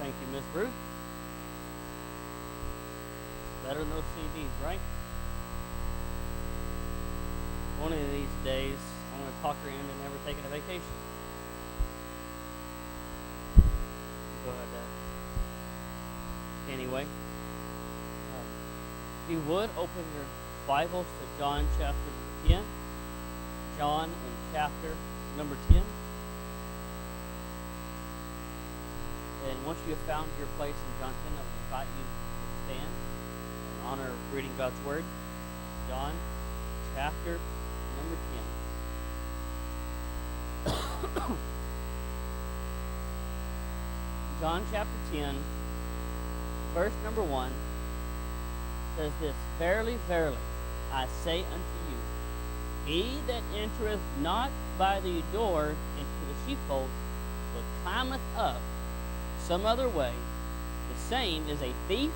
Thank you, Miss Ruth. Better than those CDs, right? One of these days, I'm going to talk her into never taking a vacation. Go ahead. Anyway, if you would, open your Bibles to John chapter 10. John in chapter number 10. And once you have found your place in John 10, I would invite you to stand in honor of reading God's Word. John chapter number 10. John chapter 10, verse number 1 says this, Verily, verily, I say unto you, he that entereth not by the door into the sheepfold, but climbeth up some other way, the same is a thief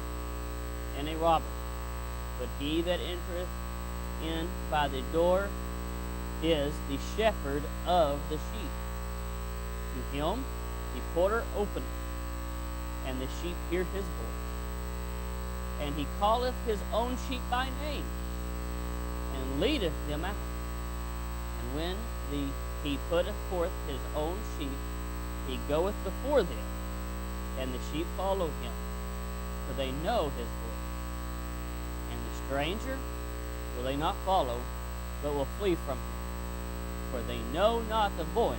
and a robber. But he that entereth in by the door is the shepherd of the sheep. To him the porter openeth, and the sheep hear his voice. And he calleth his own sheep by name, and leadeth them out. And when he putteth forth his own sheep, he goeth before them, and the sheep follow him, for they know his voice. And the stranger will they not follow, but will flee from him, for they know not the voice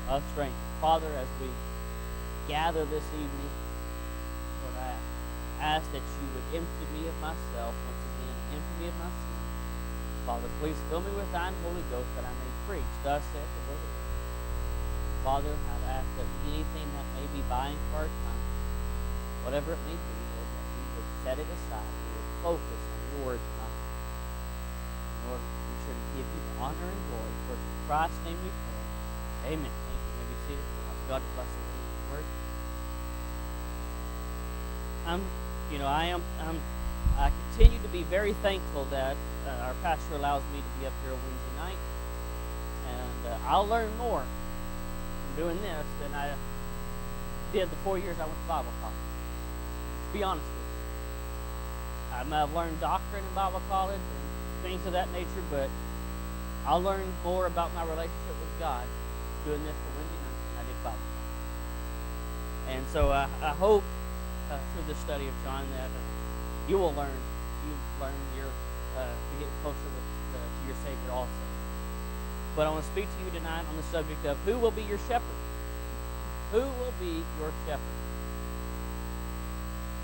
of strangers. Father, as we gather this evening, Lord, I ask that you would empty me of myself once again, empty me of my sin. Father, please fill me with thine Holy Ghost that I may preach. Thus saith the word of God. Father, I ask that anything that may be buying for our time, whatever it may be, Lord, that we would set it aside. We would focus on your word tonight. Lord, we should give you the honor and glory. For in Christ's name we pray. Amen. Thank you. You may be seated. God bless you. Word. I continue to be very thankful that our pastor allows me to be up here on Wednesday night, and I'll learn more from doing this than I did the 4 years I went to Bible college. To be honest with you, I may have learned doctrine in Bible college and things of that nature, but I'll learn more about my relationship with God doing this for Wednesday night than I did Bible college. And so I hope through the study of John that you will learn to get closer to your Savior also. But I want to speak to you tonight on the subject of who will be your shepherd. Who will be your shepherd?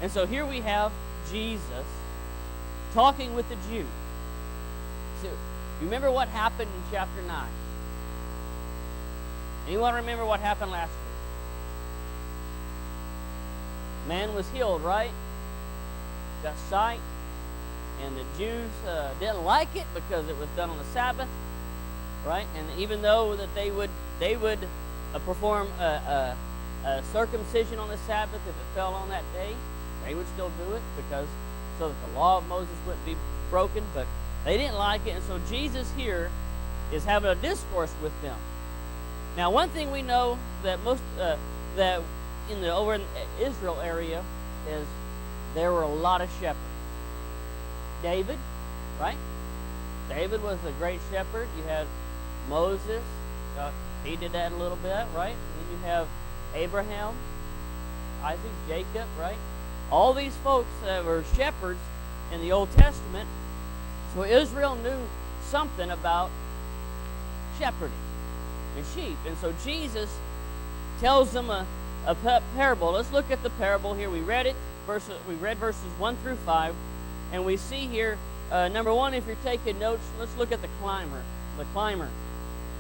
And so here we have Jesus talking with the Jews. So, you remember what happened in chapter 9? Anyone remember what happened last week? Man was healed, right? Got sight. And the Jews didn't like it because it was done on the Sabbath, right? And even though that they would perform a circumcision on the Sabbath if it fell on that day, they would still do it because so that the law of Moses wouldn't be broken. But they didn't like it, and so Jesus here is having a discourse with them. Now, one thing we know that that over in the Israel area is there were a lot of shepherds. David, right? David was a great shepherd. You had Moses. He did that a little bit, right? And then you have Abraham, Isaac, Jacob, right? All these folks that were shepherds in the Old Testament. So Israel knew something about shepherding and sheep. And so Jesus tells them a parable. Let's look at the parable here. We read it. We read verses 1 through 5. And we see here, number 1, if you're taking notes, let's look at the climber. The climber.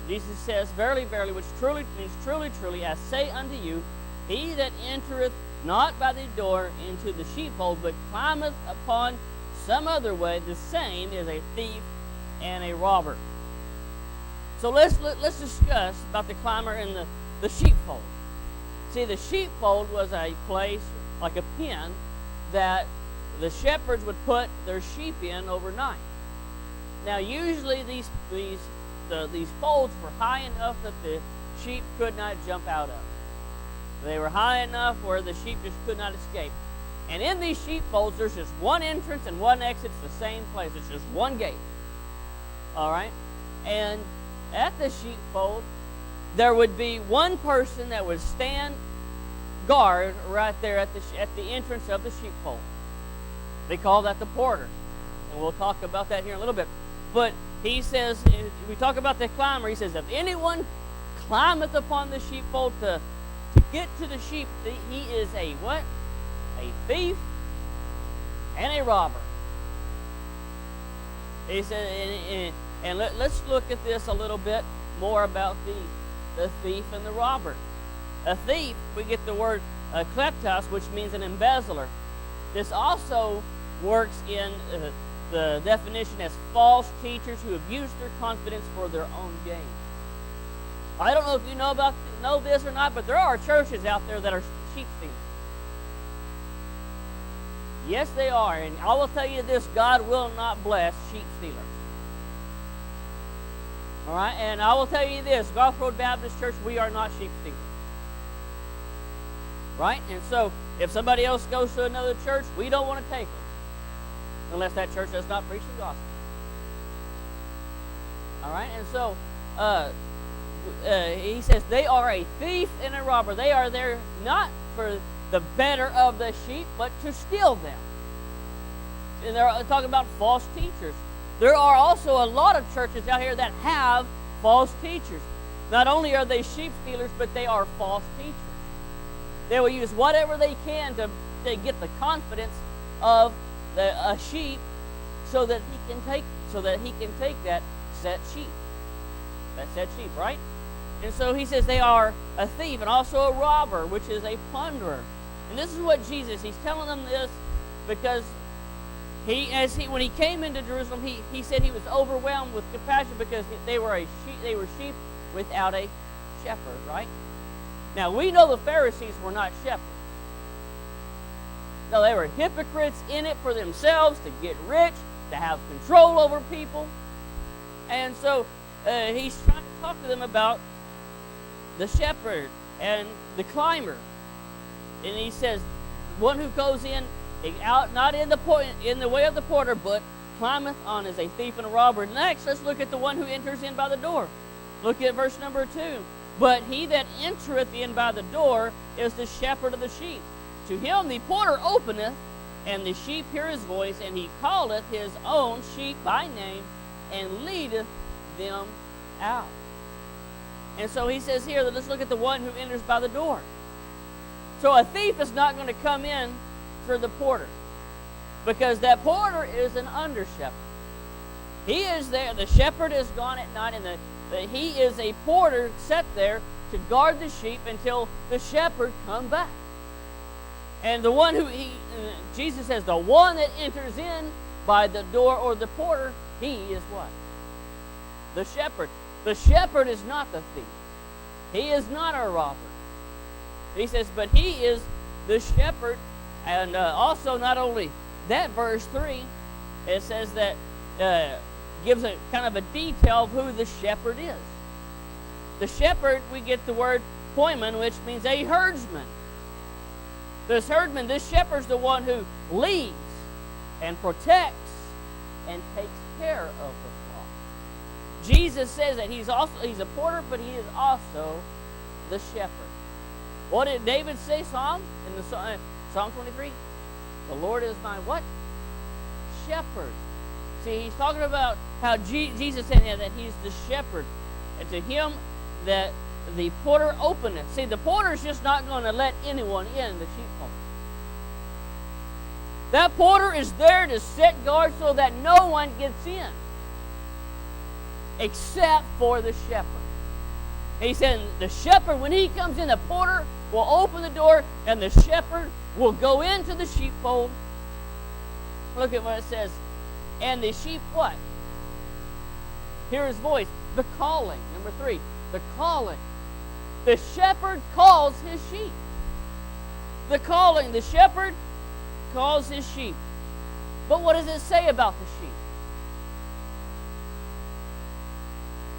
Jesus says, Verily, verily, which truly means truly, truly, I say unto you, he that entereth not by the door into the sheepfold, but climbeth upon some other way, the same is a thief and a robber. So let's discuss about the climber and the sheepfold. See, the sheepfold was a place, like a pen, that the shepherds would put their sheep in overnight. Now, usually these folds were high enough that the sheep could not jump out of. They were high enough where the sheep just could not escape. And in these sheepfolds, there's just one entrance and one exit to the same place. It's just one gate. All right? And at the sheepfold, there would be one person that would stand guard right there at the entrance of the sheepfold. They call that the porter. And we'll talk about that here in a little bit. But he says, we talk about the climber, he says, if anyone climbeth upon the sheepfold to get to the sheep, he is a what? A thief and a robber. He said, and let's look at this a little bit more about the thief and the robber. A thief, we get the word kleptos, which means an embezzler. This also works in the definition as false teachers who abuse their confidence for their own gain. I don't know if you know this or not, but there are churches out there that are sheep stealers. Yes, they are. And I will tell you this, God will not bless sheep stealers. All right? And I will tell you this, Garth Road Baptist Church, we are not sheep stealers. Right? And so, if somebody else goes to another church, we don't want to take them. Unless that church does not preach the gospel. All right? And so, he says, they are a thief and a robber. They are there not for the better of the sheep, but to steal them. And they're talking about false teachers. There are also a lot of churches out here that have false teachers. Not only are they sheep stealers, but they are false teachers. They will use whatever they can to get the confidence of a sheep so that he can take that set sheep. That set sheep, right? And so he says they are a thief and also a robber, which is a plunderer. And this is what Jesus, he's telling them this because when he came into Jerusalem, he said he was overwhelmed with compassion because they were sheep without a shepherd, right? Now we know the Pharisees were not shepherds. No, they were hypocrites in it for themselves to get rich, to have control over people. And so he's trying to talk to them about the shepherd and the climber. And he says, one who goes in out not in the way of the porter, but climbeth on as a thief and a robber. Next, let's look at the one who enters in by the door. Look at verse number 2. But he that entereth in by the door is the shepherd of the sheep. To him the porter openeth, and the sheep hear his voice, and he calleth his own sheep by name, and leadeth them out. And so he says here that let's look at the one who enters by the door. So a thief is not going to come in for the porter, because that porter is an under shepherd. He is there. The shepherd is gone at night, and he is a porter set there to guard the sheep until the shepherd come back. And the one Jesus says, the one that enters in by the door or the porter, he is what? The shepherd. The shepherd is not the thief. He is not a robber. He says, but he is the shepherd. And also not only that, verse 3, it says that gives a kind of a detail of who the shepherd is. The shepherd, we get the word poimen, which means a herdsman. This herdman, this shepherd's the one who leads and protects and takes care of the flock. Jesus says that he's a porter, but he is also the shepherd. What did David say, Psalm 23? The Lord is my what? Shepherd. See, he's talking about how Jesus said that he's the shepherd. And to him that the porter openeth. See, the porter's just not going to let anyone in the sheepfold. That porter is there to set guard so that no one gets in except for the shepherd. He said the shepherd, when he comes in, the porter will open the door and the shepherd will go into the sheepfold. Look at what it says. And the sheep what? Hear his voice. The calling. Number 3. The calling. The shepherd calls his sheep. The calling. The shepherd calls his sheep. But what does it say about the sheep?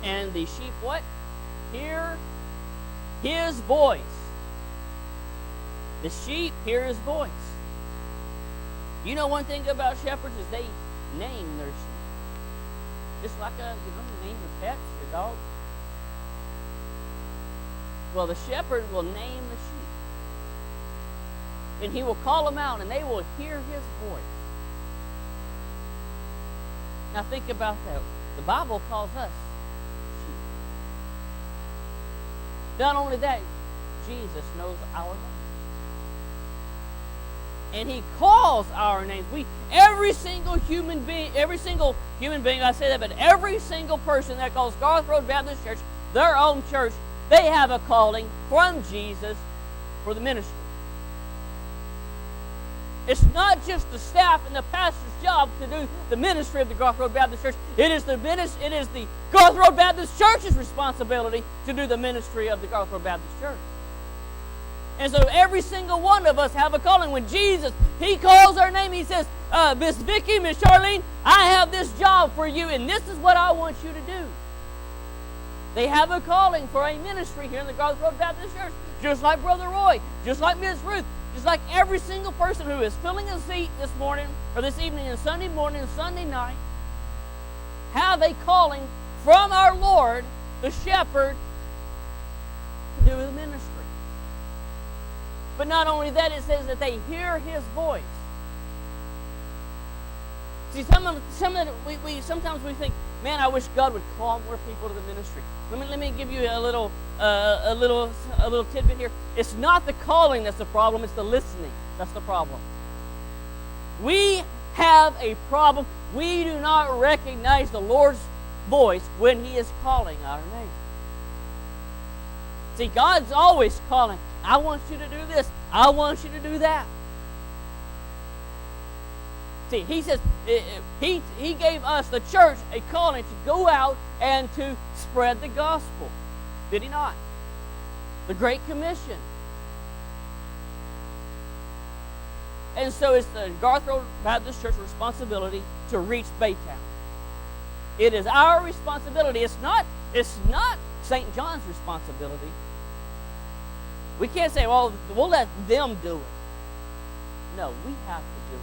And the sheep what? Hear his voice. The sheep hear his voice. You know one thing about shepherds is they name their sheep. Just like you name your pets, your dogs. Well, the shepherd will name the sheep. And he will call them out, and they will hear his voice. Now think about that. The Bible calls us sheep. Not only that, Jesus knows our names. And he calls our names. Every single human being, I say that, but every single person that calls Garth Road Baptist Church their own church, they have a calling from Jesus for the ministry. It's not just the staff and the pastor's job to do the ministry of the Garth Road Baptist Church. It is the Garth Road Baptist Church's responsibility to do the ministry of the Garth Road Baptist Church. And so every single one of us have a calling. When Jesus, he calls our name, he says, Miss Vicki, Miss Charlene, I have this job for you, and this is what I want you to do. They have a calling for a ministry here in the Garth Road Baptist Church, just like Brother Roy, just like Miss Ruth, just like every single person who is filling a seat this morning, or this evening, and Sunday morning, and Sunday night, have a calling from our Lord, the Shepherd, to do the ministry. But not only that, it says that they hear his voice. See, sometimes we think, man, I wish God would call more people to the ministry. Let me give you a little tidbit here. It's not the calling that's the problem; it's the listening that's the problem. We have a problem. We do not recognize the Lord's voice when He is calling our name. See, God's always calling. I want you to do this. I want you to do that. See, He says He gave us, the church, a calling to go out and to spread the gospel. Did He not? The Great Commission. And so it's the Garth Road Baptist Church responsibility to reach Baytown. It is our responsibility. It's not St. John's responsibility. We can't say, well, we'll let them do it. No, we have to do it.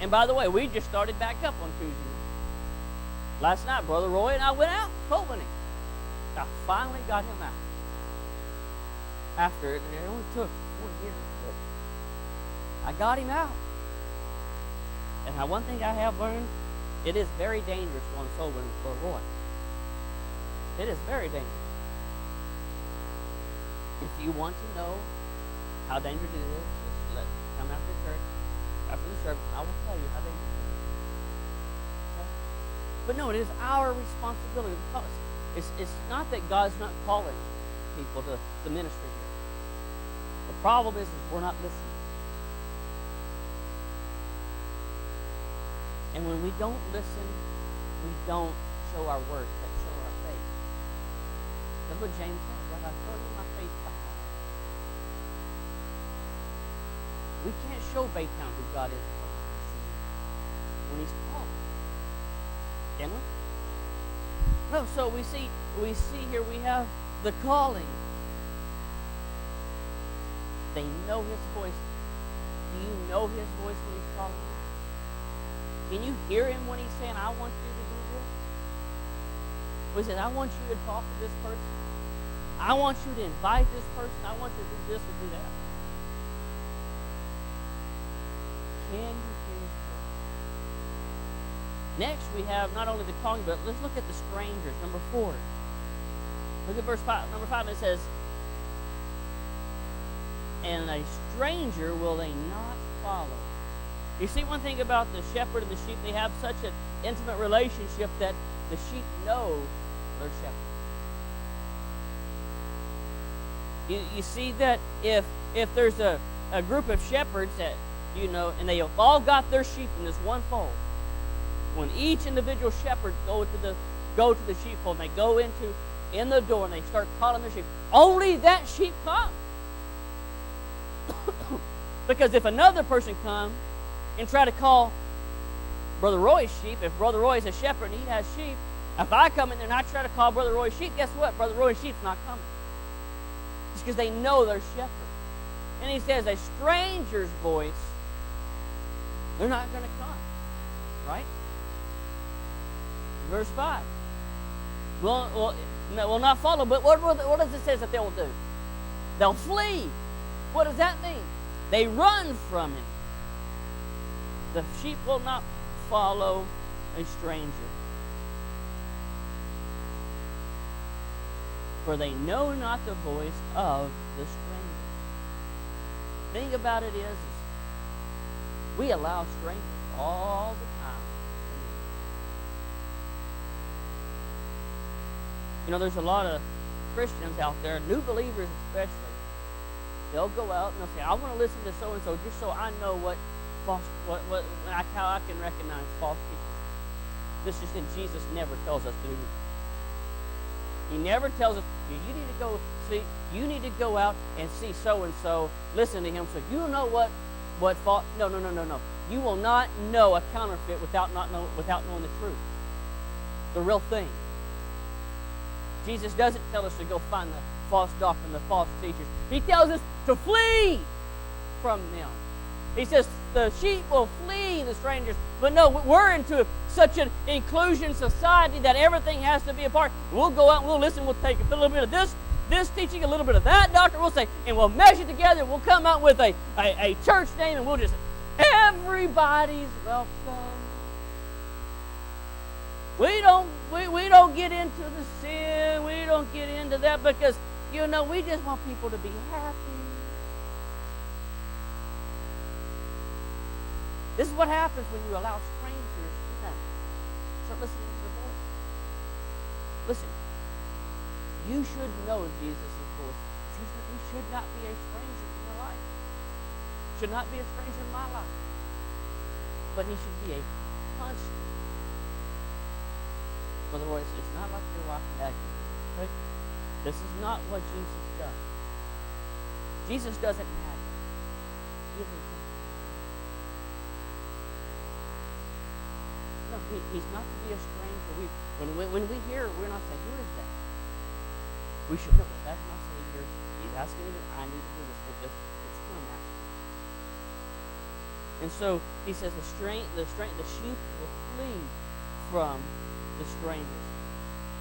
And by the way, we just started back up on Tuesday night. Last night, Brother Roy and I went out cold winning. I finally got him out. After it only took 4 years, but I got him out. And one thing I have learned, it is very dangerous going soul winning with Brother Roy. It is very dangerous. If you want to know how dangerous it is, just let come after church. After the service, I will tell you how dangerous it is. Okay? But no, it is our responsibility. It's not that God's not calling people to the ministry here. The problem is we're not listening. And when we don't listen, we don't show our works, that show our faith. That's what James said, right? I told you my faith. We can't show Baytown who God is when He's called. Can we? No, so we see here we have the calling. They know His voice. Do you know His voice when He's calling you? Can you hear Him when He's saying, I want you to do this? He says, I want you to talk to this person. I want you to invite this person. I want you to do this or do that. Can you hear His voice? Next, we have not only the calling, but let's look at the strangers. Number 4. Look at verse 5. Number 5, it says, and a stranger will they not follow. You see one thing about the shepherd and the sheep, they have such an intimate relationship that the sheep know their shepherd. You see that if there's a group of shepherds that, and they have all got their sheep in this one fold, when each individual shepherd go to the sheepfold, and they go in the door and they start calling their sheep, only that sheep comes. Because if another person comes and try to call Brother Roy's sheep, if Brother Roy is a shepherd and he has sheep, if I come in there and I try to call Brother Roy's sheep, guess what? Brother Roy's sheep's not coming. It's because they know their shepherd. And he says, a stranger's voice, they're not going to come. Right? Verse 5. Will not follow, but what does it say that they will do? They'll flee. What does that mean? They run from him. The sheep will not follow a stranger. For they know not the voice of the stranger. The thing about it is we allow strangers all the time. You know, there's a lot of Christians out there, new believers especially. They'll go out and they'll say, I want to listen to so-and-so just so I know how I can recognize false teachers. This is in Jesus never tells us to do. He never tells us, you need to go out and see so-and-so, listen to him so you know what false. No. You will not know a counterfeit without knowing the truth. The real thing. Jesus doesn't tell us to go find the false doctrine, the false teachers. He tells us to flee from them. He says the sheep will flee the strangers. But no, we're into such an inclusion society that everything has to be a part. We'll go out and we'll listen. We'll take a little bit of this teaching, a little bit of that doctrine. We'll say, and we'll mesh it together. We'll come out with a church name, and we'll just, everybody's welcome. We don't get into the sin. We don't get into that because, we just want people to be happy. This is what happens when you allow strangers in. Start listening to their voice. Listen, you should know Jesus' voice. He should not be a stranger in your life. Should not be a stranger in my life. But he should be a constant. In other words, it's not like you're walking back. Okay? This is not what Jesus does. Jesus doesn't have it. He isn't. No, he's not to be a stranger. When we hear, we're not saying, who is that? We should know that that's my Savior. He's asking me, I need to do this because it's him asking. And so he says the sheep will flee from the strangers.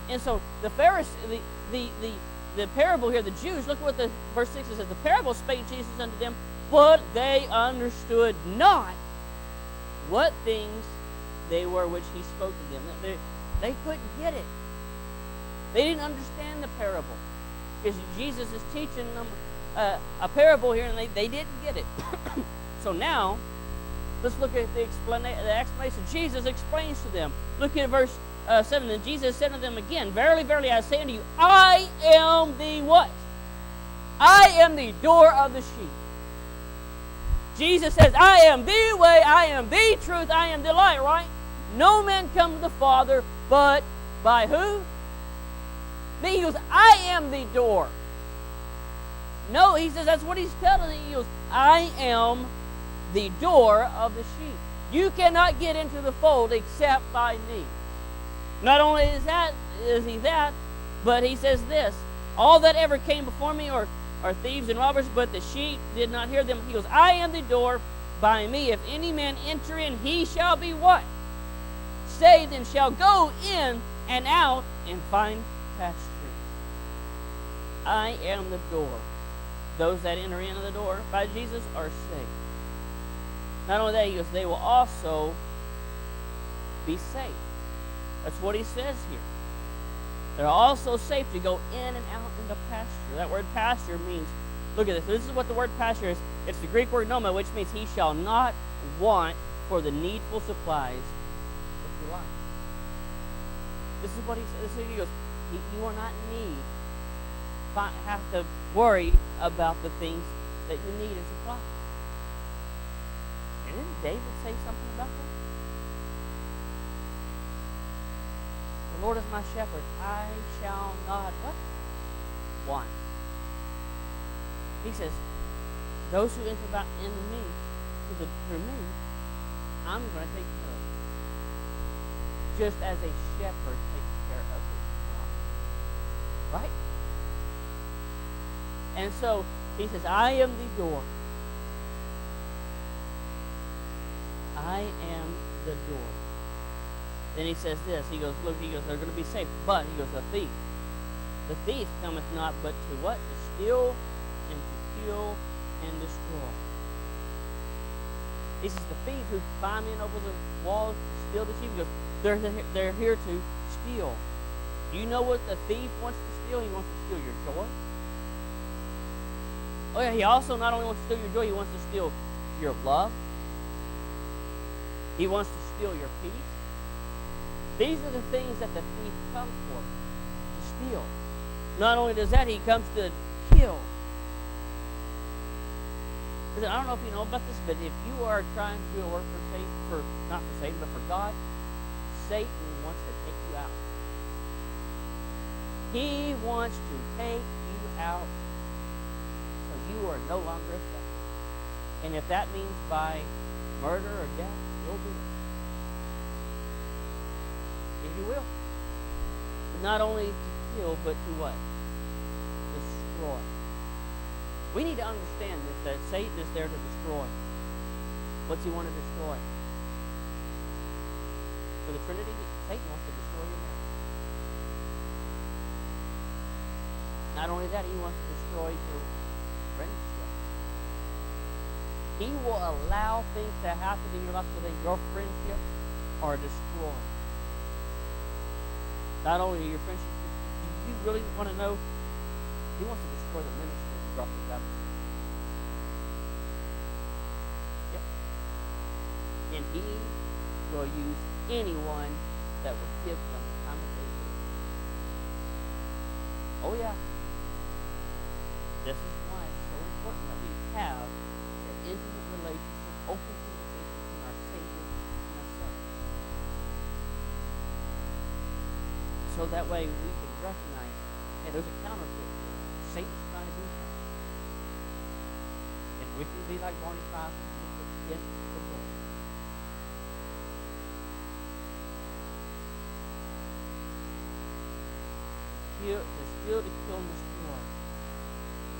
And so the Pharisee, the parable here, the Jews, look what the verse 6 says. The parable spake Jesus unto them, but they understood not what things they were which he spoke to them. They couldn't get it. They didn't understand the parable. Because Jesus is teaching them a parable here, and they didn't get it. So now, let's look at the explanation. Jesus explains to them. Look at verse 7. And Jesus said to them again, Verily, verily, I say unto you, I am the what? I am the door of the sheep. Jesus says, I am the way, I am the truth, I am the light, right? No man come to the Father but by who? Me. He goes, I am the door. No, he says that's what he's telling you. He goes, I am the door of the sheep. You cannot get into the fold except by me. Not only is he that, but he says this, all that ever came before me are thieves and robbers, but the sheep did not hear them. He goes, I am the door. By me, if any man enter in, he shall be what? Saved, and shall go in and out and find pasture. I am the door. Those that enter into the door by Jesus are saved. Not only that, he goes, they will also be saved. That's what he says here. They're also safe to go in and out into pasture. That word pasture means, look at this. This is what the word pasture is. It's the Greek word noma, which means he shall not want for the needful supplies of your life. This is what he says. He goes, you will not have to worry about the things that you need and supply. And didn't David say something about that? The Lord is my shepherd, I shall not what? Want. He says, those who enter about in me, through me, I'm going to take care of them. Just as a shepherd takes care of his flock. Right? And so he says, I am the door. I am the door. Then he says this. He goes, look, they're going to be saved. But, he goes, the thief cometh not but to what? To steal and to kill and destroy. He says the thief who climb in over the wall to steal the sheep, he goes, they're here to steal. Do you know what the thief wants to steal? He wants to steal your joy. Oh yeah, he also not only wants to steal your joy, he wants to steal your love. He wants to steal your peace. These are the things that the thief comes for, to steal. Not only does that, he comes to kill. I don't know if you know about this, but if you are trying to do a work for Satan, not for Satan, but for God, Satan wants to take you out. He wants to take you out so you are no longer a threat. And if that means by murder or death, he'll do it. And he will. But not only to kill, but to what? Destroy. We need to understand this, that Satan is there to destroy. What's he want to destroy? For the Trinity, Satan wants to destroy your marriage. Not only that, he wants to destroy your friendship. He will allow things to happen in your life so that your friendships are destroyed. Not only your friendships, do you really want to know? He wants to destroy the ministry. Yep. And he will use anyone that will give them the time of day. Oh yeah. This is why it's so important that we have an intimate relationship, open communication between our Savior and ourselves. So that way we can recognize, hey, there's a counterfeit. Satan's trying to do something. And we can be like Barney Fife and look against the Lord. To steal, to kill, and destroy.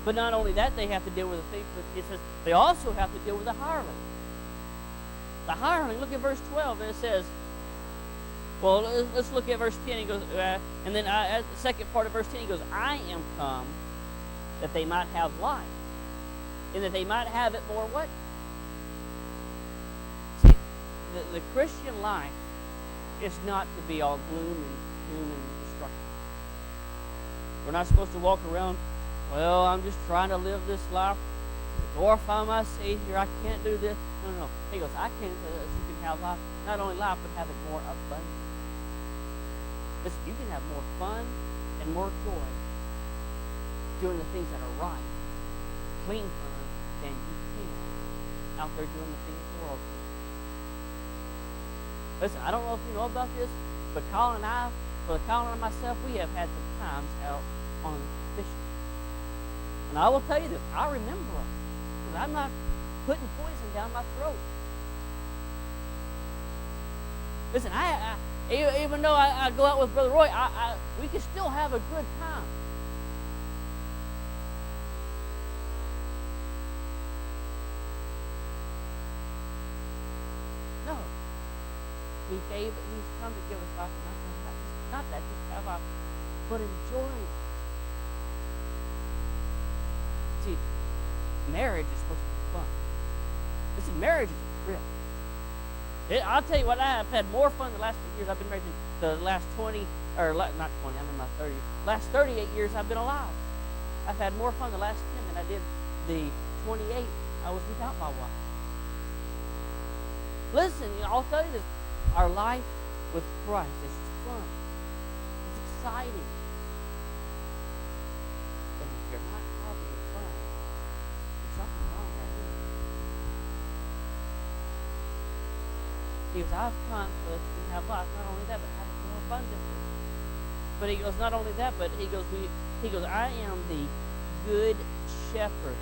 But not only that, they have to deal with the thief, but it says they also have to deal with the hireling. The hireling, look at verse 12, and it says, well, let's look at verse 10. He goes, and then the second part of verse 10, he goes, I am come that they might have life, and that they might have it more what? See, the Christian life is not to be all gloom and doom and destruction. We're not supposed to walk around, well, I'm just trying to live this life, glorify my Savior, I can't do this. No. He goes, I can, so you can have life, not only life, but have it more abundant. Listen, you can have more fun and more joy doing the things that are right, clean fun, than you can out there doing the things the world can. Listen, I don't know if you know about this, but Colin and myself, we have had some times out on fishing. And I will tell you this, I remember them, because I'm not putting poison down my throat. Listen, even though I go out with Brother Roy, we can still have a good time. No. He's come to give us life, not that, just have life, but enjoy it. See, marriage is supposed to be fun. Listen, marriage is a trip. I'll tell you what, I have had more fun the last 8 years I've been married than the last 20, or not 20, I'm in my 30s. Last 38 years I've been alive. I've had more fun the last 10 than I did the 28 I was without my wife. Listen, I'll tell you this, our life with Christ is fun. It's exciting. But if you're not having fun, there's something wrong right here. He goes, I've come so that you can have life. Not only that, but have it more abundantly. But he goes, not only that, but he goes, I am the good shepherd.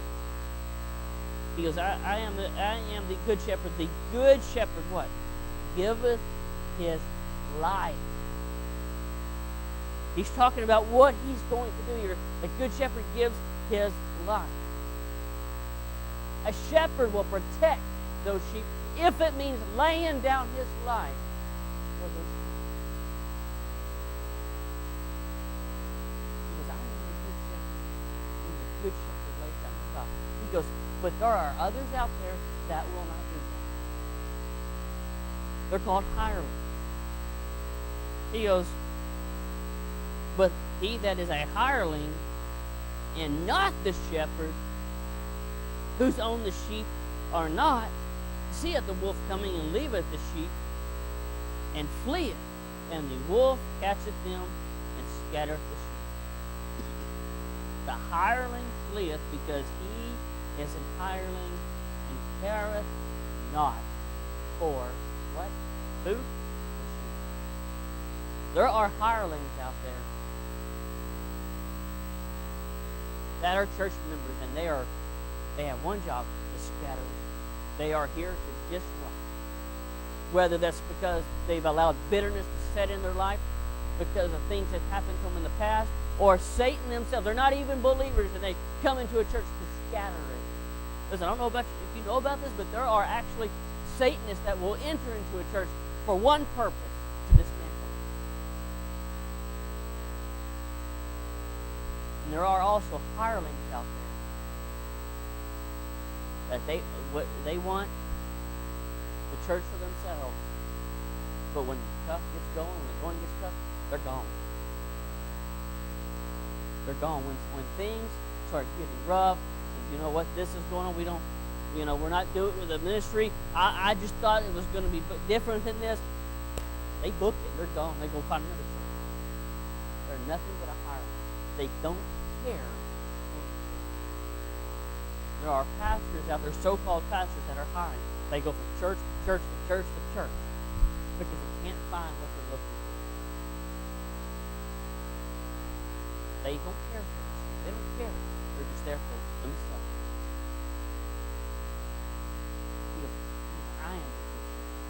He goes, I am the good shepherd. The good shepherd, what? Giveth his life He's talking about what he's going to do here. The good shepherd gives his life. A shepherd will protect those sheep if it means laying down his life for those sheep. He goes, I am the good shepherd. And the good shepherd lays down his life. He goes, but there are others out there that will not do that. They're called hirelings. He goes, but he that is a hireling and not the shepherd, whose own the sheep are not, seeth the wolf coming and leaveth the sheep and fleeth, and the wolf catcheth them and scattereth the sheep. The hireling fleeth because he is an hireling and careth not for what? Food? There are hirelings out there that are church members, and they have one job, to scatter. They are here to disrupt. Whether that's because they've allowed bitterness to set in their life, because of things that happened to them in the past, or Satan themselves. They're not even believers, and they come into a church to scatter it. Listen, I don't know about you, if you know about this, but there are actually Satanists that will enter into a church for one purpose, to dismantle it. And there are also hirelings out there that they want the church for themselves. But when the tough gets going, when the going gets tough, they're gone. They're gone. When things start getting rough, and you know what, this is going on, we're not doing it with the ministry. I just thought it was going to be different than this. They book it. They're gone. They go find another church. They're nothing but a hireling. They don't care. There are pastors out there, so-called pastors, that are hiring. They go from church to church to church to church because they can't find what they're looking for. They don't care for us. They don't care. They're just there for themselves. He goes, I am the good shepherd.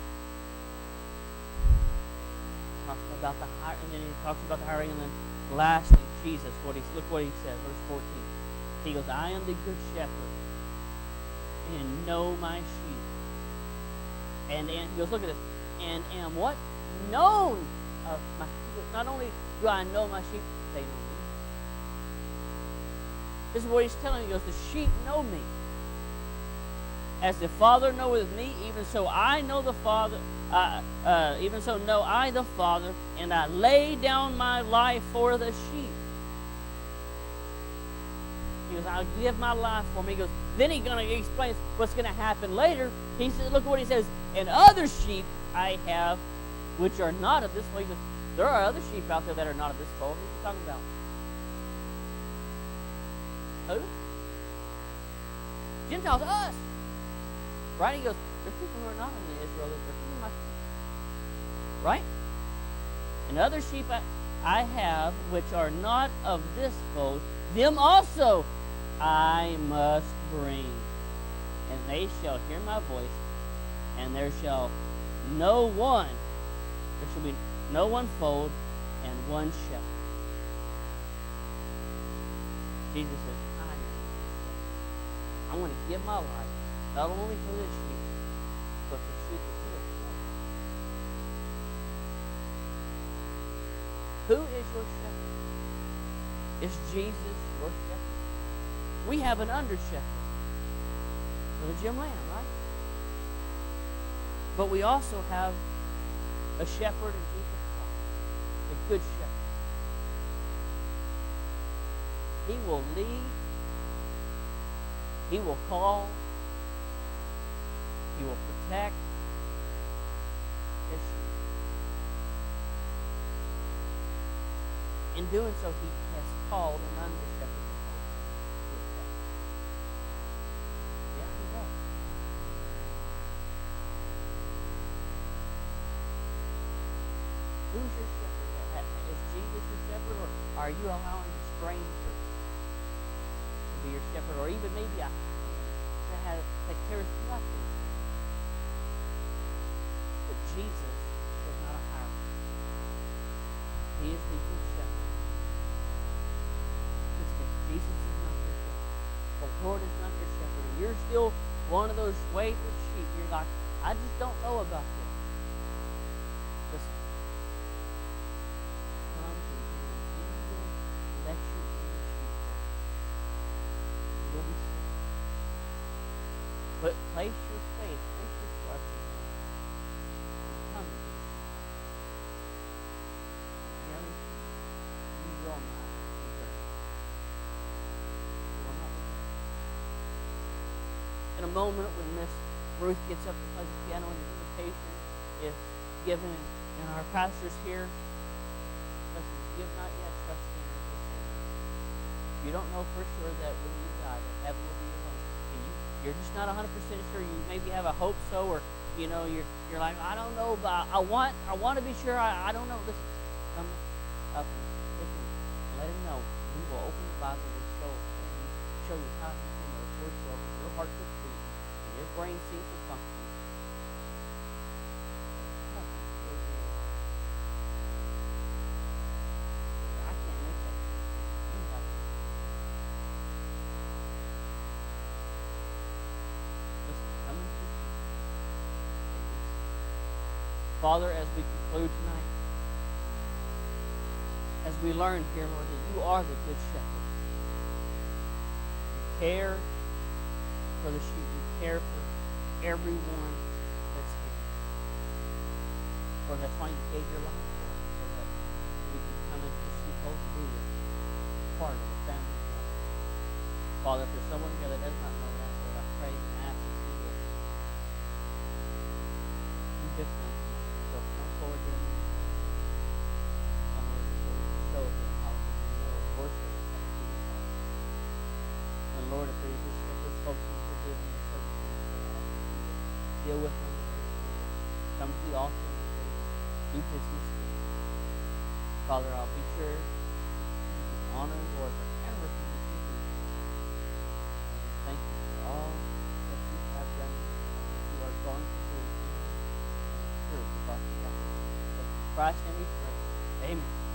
Talking about the hiring, and then he talks about the hiring, and then lastly, Jesus, look what he says, verse 14. He goes, I am the good shepherd, and know my sheep. And he goes, look at this, and am what? Known of my sheep. Not only do I know my sheep, they know me. This is what he's telling me. He goes, the sheep know me. As the Father knoweth me, even so I know the Father, even so know I the Father, and I lay down my life for the sheep. He goes, I'll give my life for me. He goes, then he explains what's going to happen later. He says, look what he says, and other sheep I have, which are not of this fold. He goes, there are other sheep out there that are not of this fold. What are you talking about? Who? Gentiles, us. Right? He goes, there are people who are not in Israel that are my sheep. Right? And other sheep I have, which are not of this fold, them also I must bring. And they shall hear my voice, and there shall be no one fold and one shepherd. Jesus says, I am the shepherd. I'm going to give my life, not only for this sheep, but for sheep that he has known. Who is your shepherd? Is Jesus your shepherd? We have an under shepherd, Brother Jim Lamb, right? But we also have a shepherd in Jesus Christ, a good shepherd. He will lead, he will call, he will protect his sheep. In doing so, he has called an under shepherd to protect. Yeah, he has. Who's your shepherd? Is Jesus your shepherd, or are you allowing a stranger to be your shepherd, or even maybe that cares nothing? But Jesus is not a hireling. He is the good shepherd. Lord is not your shepherd, and you're still one of those wayward sheep. You're like, I just don't know about this. Listen, come to him, and he will let you in the sheepfold. You'll be safe. But place your faith, place your trust in him, and come to him. I guarantee you will not be hurt. You will not be hurt. In a moment when Miss Ruth gets up to play the piano and the invitation is given and our pastor's here, listen, you have not yet trusted in him as your Savior. You don't know for sure that when you die that heaven will be your home. And you're just not 100% sure. You maybe have a hope so, or you're like, I don't know, but I want to be sure. I don't know. Listen, come up and take him. Let him know. We will open the Bible and show you how you can those words over your heart to beat and your brain seems to function. I can't make that decision. You have to. Listen, come into Jesus. Father, as we conclude tonight, as we learn here, Lord, that you are the good shepherd. You care for the sheep. You care for everyone that's here. Lord, that's why you gave your life for us, so that we can come into the sheepfold and be a part of the family of God. Father, if there's someone here that does not know that, Lord, I pray and ask that you will convict them tonight. They'll come forward here and Lord, so we can show them how to worship and and Lord, if there's folks who are living in certain things, Lord, I ask that you will deal with them, Lord, and you will come to the altar and they will do business with you. Father, I'll be sure to honor and glory for everything that you do. And thank you for all that you have done and that you are going to do in the church of our Catholic. In Christ's name we pray. Amen.